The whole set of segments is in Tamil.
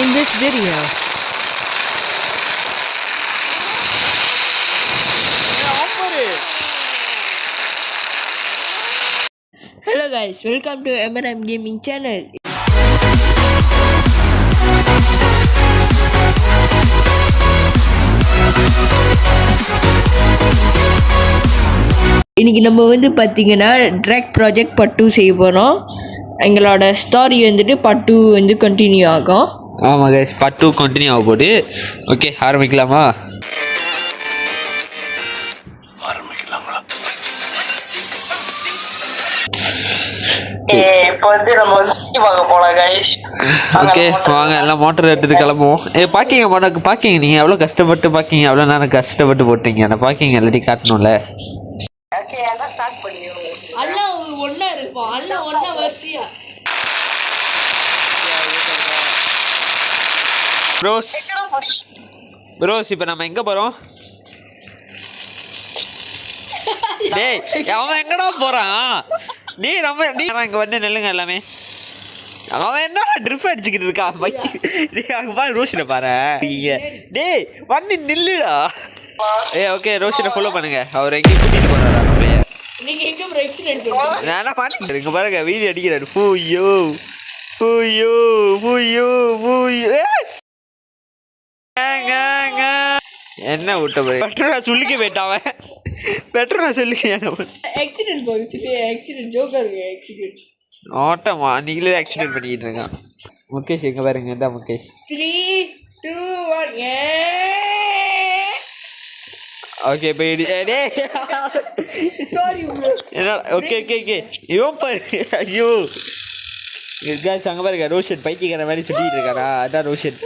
in this video. Hello guys, welcome to M&M Gaming channel. இன்னைக்கு நம்ம வந்து பார்த்தீங்கன்னா ட்ராக் ப்ராஜெக்ட் பார்ட் 2 செய்ய போகிறோம். எங்களோட ஸ்டோரி வந்துட்டு பார்ட் 2 வந்து கண்டினியூ ஆகும். ஆமாம் கைஸ், பார்ட் 2 கண்டினியூ ஆக போகுது. ஓகே, ஆரம்பிக்கலாமா? இப்போ வந்து நம்ம வந்து சுற்றி பார்க்க போகலாம் கைஸ். ஓகே வாங்க, எல்லாம் மோட்டர் எடுத்துகிட்டு கிளம்புவோம். பார்க்கிங்க மோட்டருக்கு பார்க்கிங்க. நீங்கள் எவ்வளோ கஷ்டப்பட்டு பார்க்கிங்க, எவ்வளோ நேரம் கஷ்டப்பட்டு போட்டீங்க. அந்த பார்க்கிங் எல்லாத்தையும் காட்டணும்ல. ஓகே, அதான் ஸ்டார்ட் பண்ணிடுவோம். எல்லாம் ஒன்றா இருப்போம், எல்லாம் ஒன்றா வரிசையா. ப்ரோஸ் இப்போ நம்ம எங்கே போகிறோம்? டேய், அவன் எங்கடா போகிறான்? நீ இங்கே வந்து நெல்லுங்க எல்லாமே. அவன் என்ன ட்ரிப் அடிச்சுக்கிட்டு இருக்கா அங்கே பாரு, ரோஷனை பாரு. டேய் வந்து நில்லுடா. ஓகே, ரோஷனை ஃபாலோ பண்ணுங்க. அவர் எங்கேயும் கூட்டிகிட்டு போகிறாரா நம்மளைய? நீங்க எங்க ப்ரோ ஆக்சிடென்ட் பண்ணுவீங்க? நானா மாட்டிக்கிறேன். இங்கே பாருங்க, வீடியோ அடிக்கிறாரு. ஃபூயோ ஃபூயோ ஃபூயோ ஃபூயோ. என்ன விட்ட போய் பெட்ரோனா சொல்லிக்க போயிட்டாவன். பெட்ரோனா சொல்லிக்க ஆக்சிடென்ட் போகுது. ஆக்சிடென்ட் ஜோக்கா இருக்கு. ஆக்சிடென்ட் ஓட்டமா நீங்களே ஆக்சிடென்ட் பண்ணிக்கிட்டு இருக்கான். முகேஷ் எங்க பாருங்க, என்ன முகேஷ். 3 2 1 ஓகே போயிடு. Sorry bro. என்ன? Okay okay okay. இவன் பாரு. ஐயோ கேஸ், அங்கே பாருங்க, ரோஷன் பைத்தியக்கார மாதிரி சுட்டிட்டு இருக்காரா? அதான் ரோஷன்.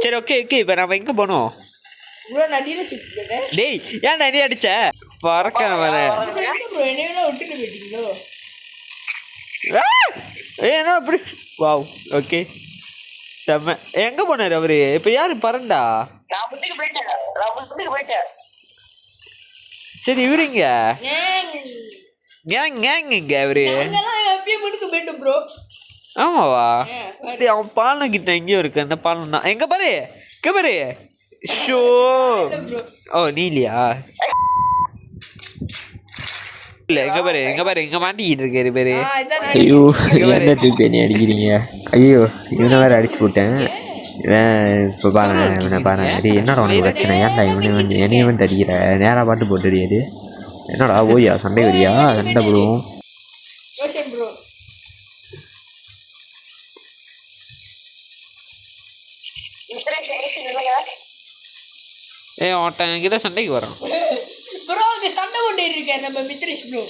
சரி ஓகே ஓகே, இப்போ நம்ம எங்கே போனோம்? ப்ரோ நான் டீல சுத்திட்டேன். டேய் ஏன் நீ அடிச்ச? பறக்க வர ப்ரோ என்னையெல்லாம் விட்டுட்டு போயிட்டீங்களோ? என்ன அப்படி? வாவ் ஓகே செம்ம. எங்கே போனார் அவரு? இப்போ யாரு பறண்டா? நான் முட்டுக்கு போயிட்டேன். சரி இவருங்க கேங் இங்க அவரு. நாங்கலாம் எப்பயே முட்டுக்கு போயிட்டோம் ப்ரோ. ஆமாவா? அவன் பாலம் கிட்ட எங்கேயோ இருக்கு. அந்த பாலம் தான். எங்க பாரு, எங்க பாரு. ஷோ ஓ நீ இல்லையா? இல்ல எங்க பாரு, எங்க பாரு, எங்க மாட்டிக்கிட்டு இருக்காரு பேரு. ஐயோ என்ன தூக்கி என்ன அடிக்கிறீங்க? ஐயோ இவனை வேற அடிச்சு போட்டேன். இப்போ பாருங்க, இவனை பாருங்க. அது என்னடா உனக்கு பிரச்சனை? ஏன்டா இவனை வந்து என்னைய வந்து அடிக்கிற? நேராக பாட்டு போட்டு அடியாது. என்னடா ஓய்யா சண்டை வரியா? சண்டை போடுவோம். ரோஷன் ப்ரோ அவன் என்கிட்ட சண்டைக்கு வரான். ப்ரோ அங்க சண்டை போட்டு இருக்காரு நம்ம மித்ரேஷ் ப்ரோ.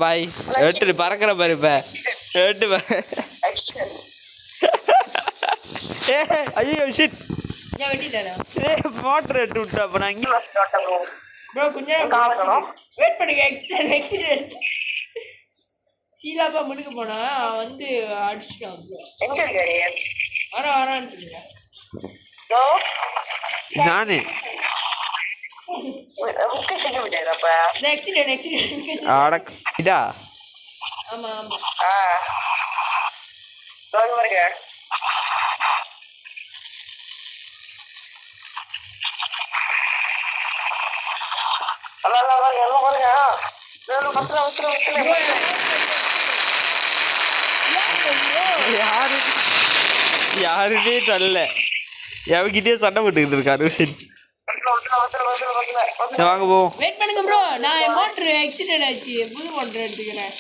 பாய் எட்டு பறக்கிற பாரு. இப்ப எட்டு ஐயோ ஷிட், நான் வெட்டிட்டேனா? மோட்டர் எட்டு விட்டா. அப்ப நான் இங்கே ப்ரோ கொஞ்சம் வெயிட் பண்ணுங்க. ஆக்சிடென்ட் சீலாப்பா முடுக்க போனா அவன் வந்து அடிச்சுட்டான் ப்ரோ. எங்க இருக்காரு? வரான்னு சொல்லுங்க. நானு முகேஷ் எங்க போயிட்டாருப்பா? இந்த ஆக்சிடென்ட் அடக் இதா. ஆமா ஆமா. பாருங்க யாருன்னே தெரியல. எவகிட்டே சண்டை போட்டுக்கிட்டு இருக்காரு. வாங்க போவோம். வெயிட் பண்ணுங்க ப்ரோ, நான் மோட்டர் ஆக்சிடென்ட் ஆச்சு, புது மோட்டர் எடுத்துக்கிறேன்.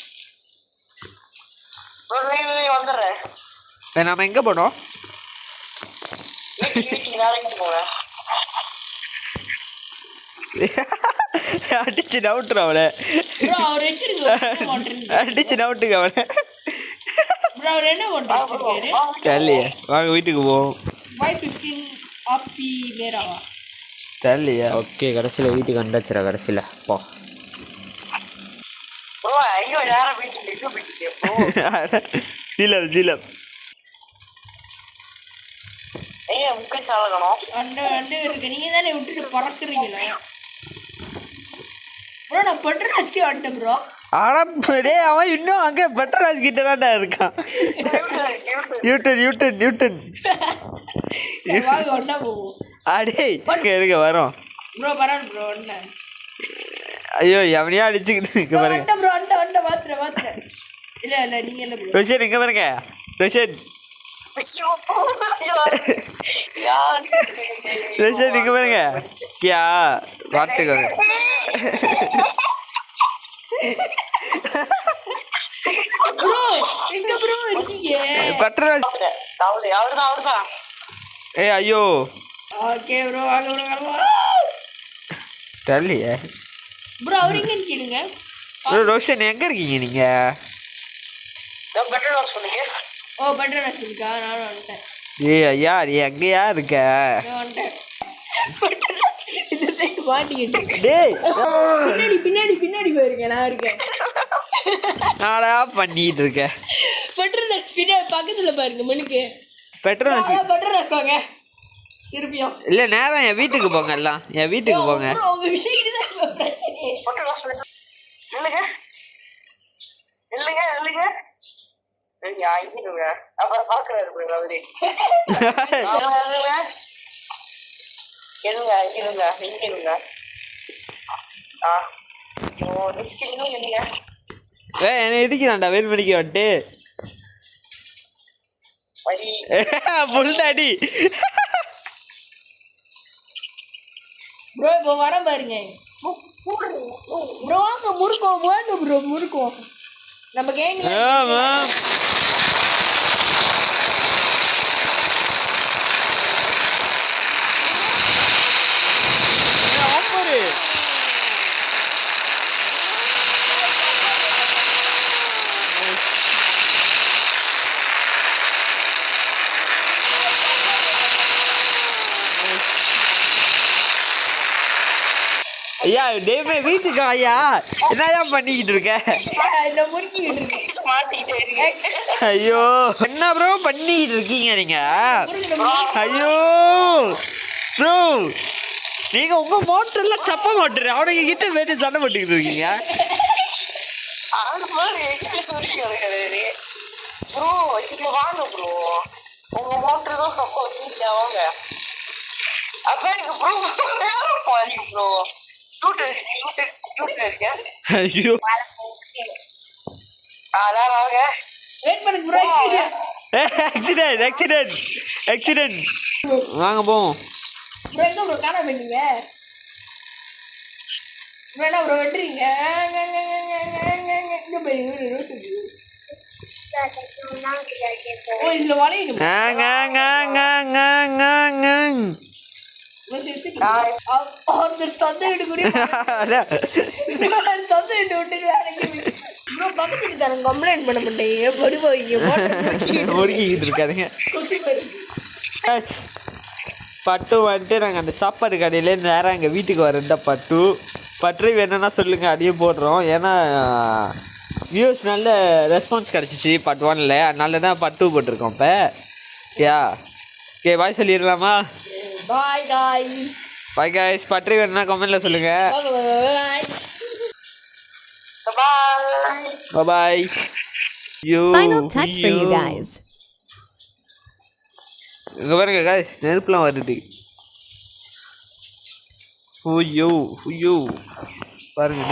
வந்துடுறேன். நாம எங்க போனோம்? அடிச்சு நவுட்டுற அவளை. ப்ரோ அவர் வச்சிருக்க மோட்டர் அடிச்சு நவுட்டுங்க அவளை. ப்ரோ அவர் என்ன மோட்டர் வச்சிருக்காரு? தெரியலையே. வாங்க வீட்டுக்கு போவோம். 515 ஆப்பி மேராவா தெரியலையா? ஓகே கடைசியில் வீட்டுக்கு அண்டாச்சுரா. கடைசியில் போ. ஐயோ யாரும் வீட்டுக்கு சீலம் சீலம். முகேஷ் ஆகணும். அண்டை இருக்கு. நீங்க தானே விட்டுட்டு பறக்குறீங்களா? ப்ரோ நான் பட்டர் ராஜ்க்கு வந்துட்டேன் ப்ரோ. ஆனா டேய் அவன் இன்னும் அங்கே பெட்டர் ராஜ் கிட்ட தான்டா இருக்கான். நியூட்டன் வாங்க ஒண்ணா போவோம். அடே இருக்க வரோம் ப்ரோ பரவாயில்ல ப்ரோ ஒண்ணா. ஐயோ எவனையா அடிச்சுக்கிட்டு இங்க பாருங்க. ப்ரோ வந்துட்டேன் மாத்துறேன். இல்ல நீங்க என்ன ப்ரோ? ரோஷன் இங்க பாருங்க. ரோஷன் இங்க பாருங்க. கியா வாட்டுக்கோங்க. ப்ரோ எங்க ப்ரோ இருக்கீங்க? பெட்டர் ராஜ் அவர்தான் ஏய் ஐயோ ஓகே ப்ரோ வாங்க. தெரியலையே ப்ரோ அவர் எங்க இருக்கீங்க? ப்ரோ ரோஷன் எங்க இருக்கீங்க நீங்க? பெட்டர் வாஷ் பண்ணுங்க. ஓ பட்டர் ராஜ் இருக்கா? நானும் வந்துட்டேன். ஏய் ஐயா நீ எங்கயா இருக்க? நான் வந்துட்டேன். இந்த சைடு மாட்டிக்கிட்டு. டேய் பின்னாடி போயிருங்க. நான் இருக்கேன். நாடா பண்ணிட்டு இருக்க. பட்டர் ராஜ் பின்னாடி பக்கத்துல பாருங்க மனுக்கு. பெட்டர் ராஜ் பட்டர் ராஜ் வாங்க திருப்பியும். இல்ல நேரம் என் வீட்டுக்கு போங்க. எல்லாம் என் வீட்டுக்கு போங்க. ப்ரோ உங்க விஷயம் தான் பிரச்சனை. பெட்டர் வாஷ் பண்ணுங்க. இல்லைங்க அப்புறம் பாக்குறாரு அவரு. இருங்க. என்ன இடிக்கிறான்டா வெயில் மணிக்கு வந்துட்டு புல்டாடி. ப்ரோ இப்போ வர பாருங்க. ப்ரோ வாங்க முறுக்கோம். நம்ம கேங்ல ஐயா டேமே வீட்டுக்கு ஐயா என்னையா பண்ணிக்கிட்டு இருக்க? இந்த முறுக்கிட்டு இருக்கேன். ஐயோ என்ன ப்ரோ பண்ணிக்கிட்டு இருக்கீங்க நீங்க? ஐயோ ப்ரோ நீங்க உங்க மோட்டர்ல சப்ப மோட்டர் அவனுக்கு கிட்ட போயிட்டு சண்டை போட்டுக்கிட்டு இருக்கீங்க. ப்ரோ இங்க வாங்க ப்ரோ. உங்க மோட்டர் தான் சப்போ வச்சுட்டு வாங்க. அப்ப நீங்க ப்ரோ ஐயோ அதான் வாங்க. வெயிட் பண்ணுங்க ப்ரோ. ஆக்சிடென்ட் வாங்க போவோம். ப்ரோ எங்க ப்ரோ காணாம போயிட்டீங்க? ப்ரோ என்ன ப்ரோ வெட்டுறீங்க? இங்க போய் ரோஸ் ஓ இதுல வளையணும். சொந்த வீடு கூட ப்ரோ பக்கத்து வீட்டுக்காரங்க கம்ப்ளைண்ட் பண்ண மாட்டேங்க. ஒடுக்கிக்கிட்டு இருக்காதுங்க. பட்டு வந்துட்டு நாங்கள் அந்த சாப்பாடு கடையிலேருந்து நேரம் எங்கள் வீட்டுக்கு வரேன் தான் பட்டு வேணும்னா சொல்லுங்கள் அதையும் போடுறோம். ஏன்னா வியூஸ் நல்ல ரெஸ்பான்ஸ் கிடச்சிச்சு பார்ட் 1ல், அதனால தான் பார்ட் 2 போட்டிருக்கோம். இப்போ ஓகே பாய் சொல்லிடலாமா? Bye guys. பட்டு வேணும்னா கமெண்ட்டில் சொல்லுங்கள். பாய். Final touch for you guys. இங்கே பாருங்க காய்ஸ் நெருப்புலாம் வருது. ஃபுய்யூ பாருங்க.